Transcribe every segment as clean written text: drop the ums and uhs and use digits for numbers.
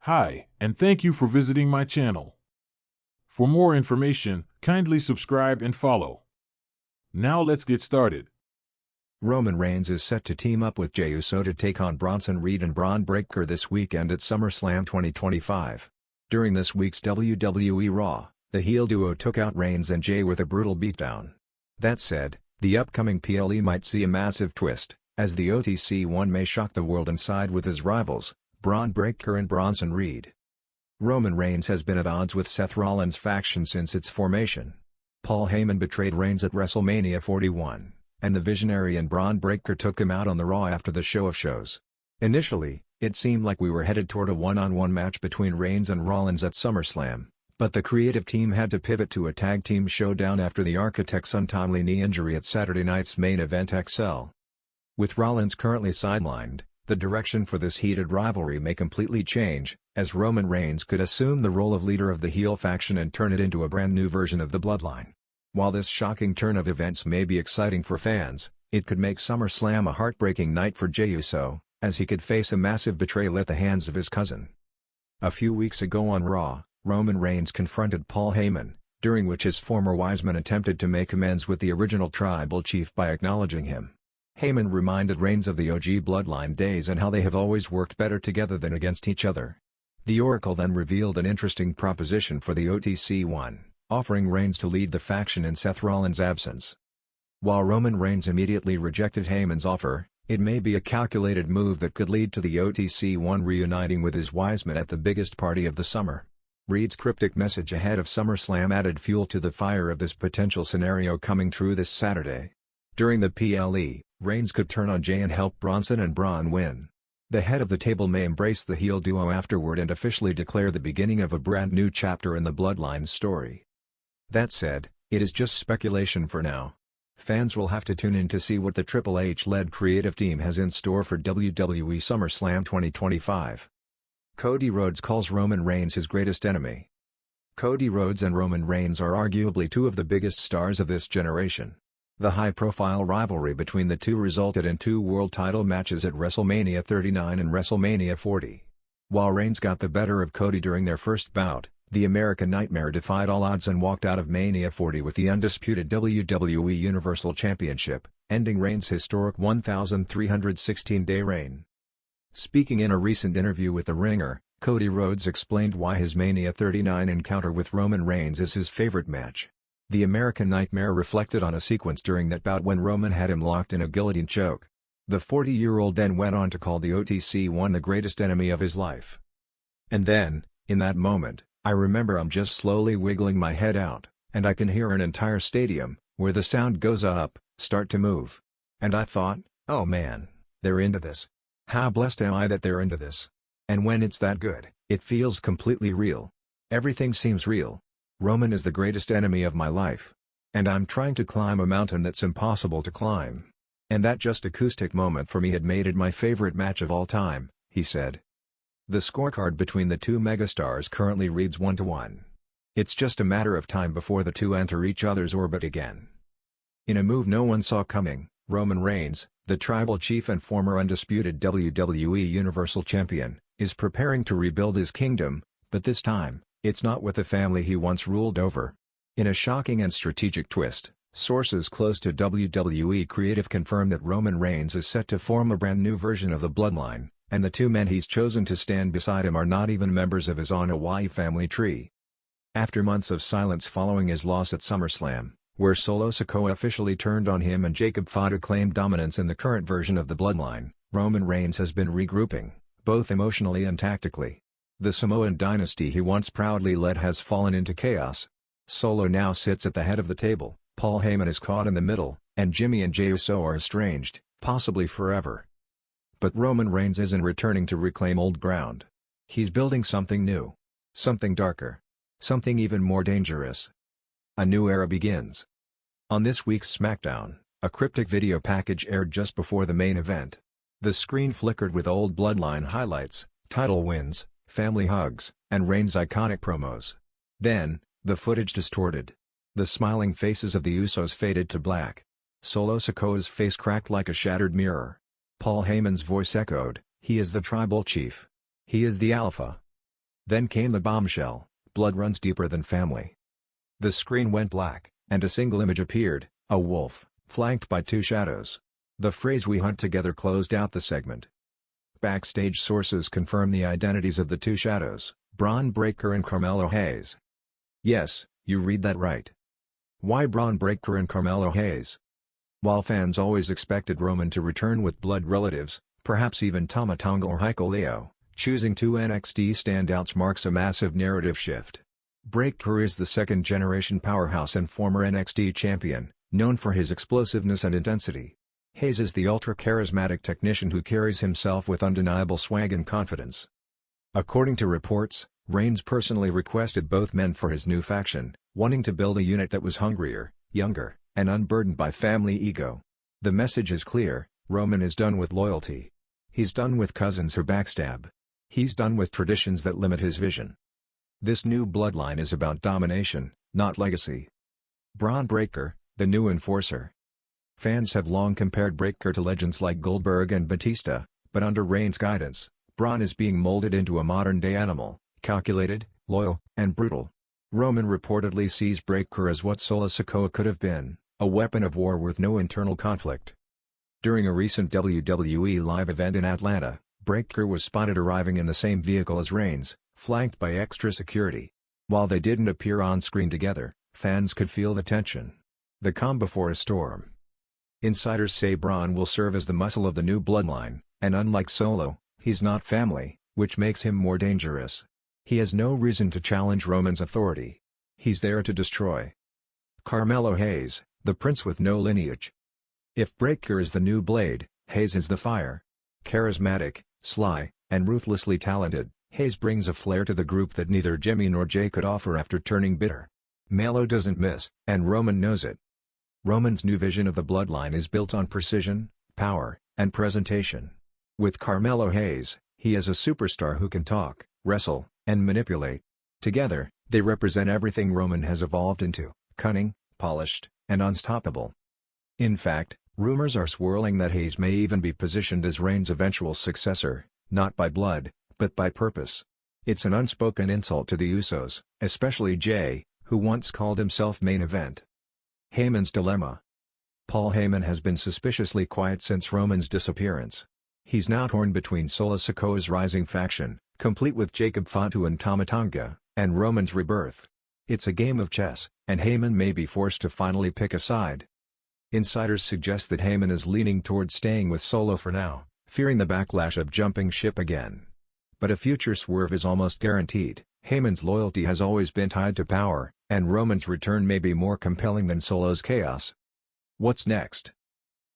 Hi, and thank you for visiting my channel. For more information, kindly subscribe and follow. Now let's get started. Roman Reigns is set to team up with Jey Uso to take on Bronson Reed and Braun Breaker this weekend at SummerSlam 2025. During this week's WWE Raw, the heel duo took out Reigns and Jey with a brutal beatdown. That said, the upcoming PLE might see a massive twist, as the OTC1 may shock the world and side with his rivals, Braun Breaker and Bronson Reed. Roman Reigns has been at odds with Seth Rollins' faction since its formation. Paul Heyman betrayed Reigns at WrestleMania 41, and the Visionary and Braun Breaker took him out on the Raw after the show of shows. Initially, it seemed like we were headed toward a one-on-one match between Reigns and Rollins at SummerSlam, but the creative team had to pivot to a tag team showdown after the Architect's untimely knee injury at Saturday night's main event XL. With Rollins currently sidelined, the direction for this heated rivalry may completely change, as Roman Reigns could assume the role of leader of the heel faction and turn it into a brand new version of the Bloodline. While this shocking turn of events may be exciting for fans, it could make SummerSlam a heartbreaking night for Jey Uso, as he could face a massive betrayal at the hands of his cousin. A few weeks ago on Raw, Roman Reigns confronted Paul Heyman, during which his former Wiseman attempted to make amends with the original tribal chief by acknowledging him. Heyman reminded Reigns of the OG Bloodline days and how they have always worked better together than against each other. The Oracle then revealed an interesting proposition for the OTC1, offering Reigns to lead the faction in Seth Rollins' absence. While Roman Reigns immediately rejected Heyman's offer, it may be a calculated move that could lead to the OTC1 reuniting with his Wiseman at the biggest party of the summer. Reed's cryptic message ahead of SummerSlam added fuel to the fire of this potential scenario coming true this Saturday. During the PLE, Reigns could turn on Jey and help Bronson and Braun win. The head of the table may embrace the heel duo afterward and officially declare the beginning of a brand new chapter in the Bloodline's story. That said, it is just speculation for now. Fans will have to tune in to see what the Triple H-led creative team has in store for WWE SummerSlam 2025. Cody Rhodes calls Roman Reigns his greatest enemy. Cody Rhodes and Roman Reigns are arguably two of the biggest stars of this generation. The high-profile rivalry between the two resulted in two world title matches at WrestleMania 39 and WrestleMania 40. While Reigns got the better of Cody during their first bout, the American Nightmare defied all odds and walked out of Mania 40 with the undisputed WWE Universal Championship, ending Reigns' historic 1,316-day reign. Speaking in a recent interview with The Ringer, Cody Rhodes explained why his Mania 39 encounter with Roman Reigns is his favorite match. The American Nightmare reflected on a sequence during that bout when Roman had him locked in a guillotine choke. The 40-year-old then went on to call the OTC1 the greatest enemy of his life. And then, in that moment, I remember I'm just slowly wiggling my head out, and I can hear an entire stadium, where the sound goes up, start to move. And I thought, oh man, they're into this. How blessed am I that they're into this. And when it's that good, it feels completely real. Everything seems real. Roman is the greatest enemy of my life. And I'm trying to climb a mountain that's impossible to climb. And that just acoustic moment for me had made it my favorite match of all time, he said. The scorecard between the two megastars currently reads 1-1. It's just a matter of time before the two enter each other's orbit again. In a move no one saw coming, Roman Reigns, the tribal chief and former undisputed WWE Universal Champion, is preparing to rebuild his kingdom, but this time, it's not with the family he once ruled over. In a shocking and strategic twist, sources close to WWE Creative confirm that Roman Reigns is set to form a brand new version of the Bloodline, and the two men he's chosen to stand beside him are not even members of his own Hawaii family tree. After months of silence following his loss at SummerSlam, where Solo Sikoa officially turned on him and Jacob Fatu claimed dominance in the current version of the Bloodline, Roman Reigns has been regrouping, both emotionally and tactically. The Samoan dynasty he once proudly led has fallen into chaos. Solo now sits at the head of the table, Paul Heyman is caught in the middle, and Jimmy and Jey Uso are estranged, possibly forever. But Roman Reigns isn't returning to reclaim old ground. He's building something new. Something darker. Something even more dangerous. A new era begins. On this week's SmackDown, a cryptic video package aired just before the main event. The screen flickered with old Bloodline highlights, title wins, family hugs, and Reigns' iconic promos. Then, the footage distorted. The smiling faces of the Usos faded to black. Solo Sikoa's face cracked like a shattered mirror. Paul Heyman's voice echoed, "He is the tribal chief. He is the alpha." Then came the bombshell: blood runs deeper than family. The screen went black, and a single image appeared, a wolf, flanked by two shadows. The phrase "we hunt together" closed out the segment. Backstage sources confirm the identities of the two shadows, Braun Breaker and Carmelo Hayes. Yes, you read that right. Why Braun Breaker and Carmelo Hayes? While fans always expected Roman to return with blood relatives, perhaps even Tama Tonga or Hikuleo, choosing two NXT standouts marks a massive narrative shift. Breaker is the second-generation powerhouse and former NXT champion, known for his explosiveness and intensity. Hayes is the ultra-charismatic technician who carries himself with undeniable swag and confidence. According to reports, Reigns personally requested both men for his new faction, wanting to build a unit that was hungrier, younger, and unburdened by family ego. The message is clear: Roman is done with loyalty. He's done with cousins who backstab. He's done with traditions that limit his vision. This new bloodline is about domination, not legacy. Braun Breaker, the new enforcer. Fans have long compared Breaker to legends like Goldberg and Batista, but under Reigns' guidance, Braun is being molded into a modern-day animal, calculated, loyal, and brutal. Roman reportedly sees Breaker as what Solo Sikoa could have been, a weapon of war with no internal conflict. During a recent WWE live event in Atlanta, Breaker was spotted arriving in the same vehicle as Reigns, flanked by extra security. While they didn't appear on screen together, fans could feel the tension. The calm before a storm. Insiders say Braun will serve as the muscle of the new bloodline, and unlike Solo, he's not family, which makes him more dangerous. He has no reason to challenge Roman's authority. He's there to destroy. Carmelo Hayes, the prince with no lineage. If Breaker is the new blade, Hayes is the fire. Charismatic, sly, and ruthlessly talented, Hayes brings a flair to the group that neither Jimmy nor Jay could offer after turning bitter. Melo doesn't miss, and Roman knows it. Roman's new vision of the bloodline is built on precision, power, and presentation. With Carmelo Hayes, he is a superstar who can talk, wrestle, and manipulate. Together, they represent everything Roman has evolved into: cunning, polished, and unstoppable. In fact, rumors are swirling that Hayes may even be positioned as Reigns' eventual successor, not by blood, but by purpose. It's an unspoken insult to the Usos, especially Jay, who once called himself main event. Heyman's dilemma. Paul Heyman has been suspiciously quiet since Roman's disappearance. He's now torn between Solo Sikoa's rising faction, complete with Jacob Fatu and Tama Tonga, and Roman's rebirth. It's a game of chess, and Heyman may be forced to finally pick a side. Insiders suggest that Heyman is leaning towards staying with Solo for now, fearing the backlash of jumping ship again. But a future swerve is almost guaranteed. Heyman's loyalty has always been tied to power, and Roman's return may be more compelling than Solo's chaos. What's next?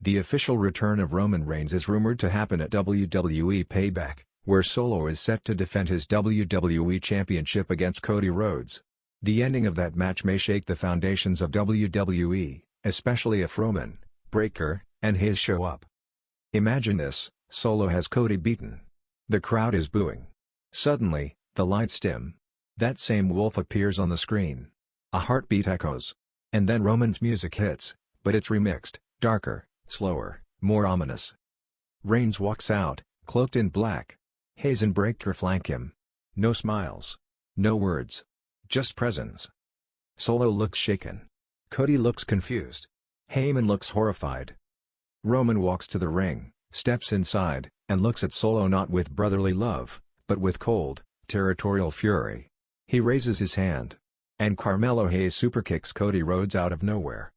The official return of Roman Reigns is rumored to happen at WWE Payback, where Solo is set to defend his WWE Championship against Cody Rhodes. The ending of that match may shake the foundations of WWE, especially if Roman, Breaker, and Hayes show up. Imagine this: Solo has Cody beaten. The crowd is booing. Suddenly, the lights dim. That same wolf appears on the screen. A heartbeat echoes. And then Roman's music hits, but it's remixed, darker, slower, more ominous. Reigns walks out, cloaked in black. Hayes and Breaker flank him. No smiles. No words. Just presence. Solo looks shaken. Cody looks confused. Heyman looks horrified. Roman walks to the ring, steps inside, and looks at Solo not with brotherly love, but with cold, territorial fury. He raises his hand. And Carmelo Hayes superkicks Cody Rhodes out of nowhere.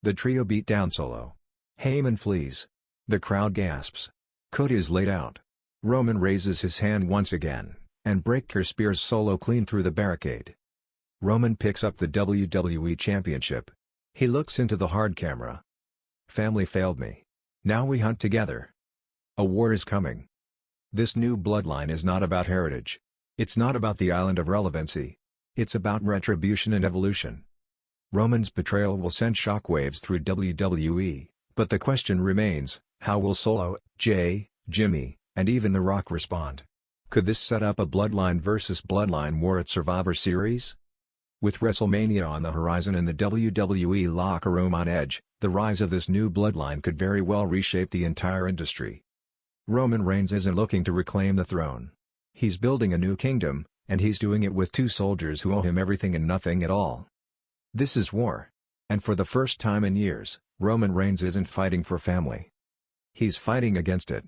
The trio beat down Solo. Heyman flees. The crowd gasps. Cody is laid out. Roman raises his hand once again, and Breaker spears Solo clean through the barricade. Roman picks up the WWE Championship. He looks into the hard camera. Family failed me. Now we hunt together. A war is coming. This new bloodline is not about heritage. It's not about the island of relevancy. It's about retribution and evolution. Roman's betrayal will send shockwaves through WWE, but the question remains: how will Solo, Jay, Jimmy, and even The Rock respond? Could this set up a bloodline versus bloodline war at Survivor Series? With WrestleMania on the horizon and the WWE locker room on edge, the rise of this new bloodline could very well reshape the entire industry. Roman Reigns isn't looking to reclaim the throne. He's building a new kingdom, And he's doing it with two soldiers who owe him everything and nothing at all. This is war. And for the first time in years, Roman Reigns isn't fighting for family. He's fighting against it.